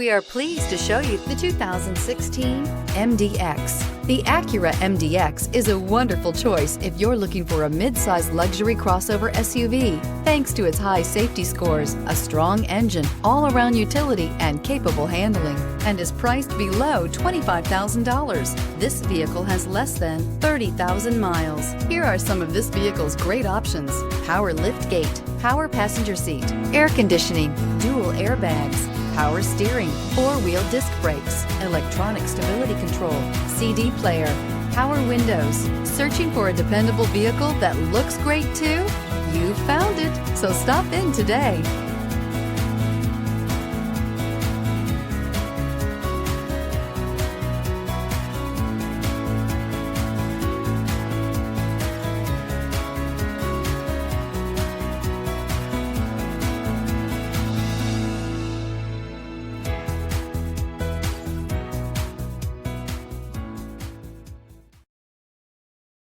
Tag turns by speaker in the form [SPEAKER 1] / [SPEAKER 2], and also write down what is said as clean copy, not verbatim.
[SPEAKER 1] We are pleased to show you the 2016 MDX. The Acura MDX is a wonderful choice if you're looking for a mid-size luxury crossover SUV. Thanks to its high safety scores, a strong engine, all-around utility, and capable handling, and is priced below $25,000. This vehicle has less than 30,000 miles. Here are some of this vehicle's great options: power liftgate, power passenger seat, air conditioning, dual airbags, power steering, four-wheel disc brakes, electronic stability control, CD player, power windows. Searching for a dependable vehicle that looks great too? You found it, so stop in today.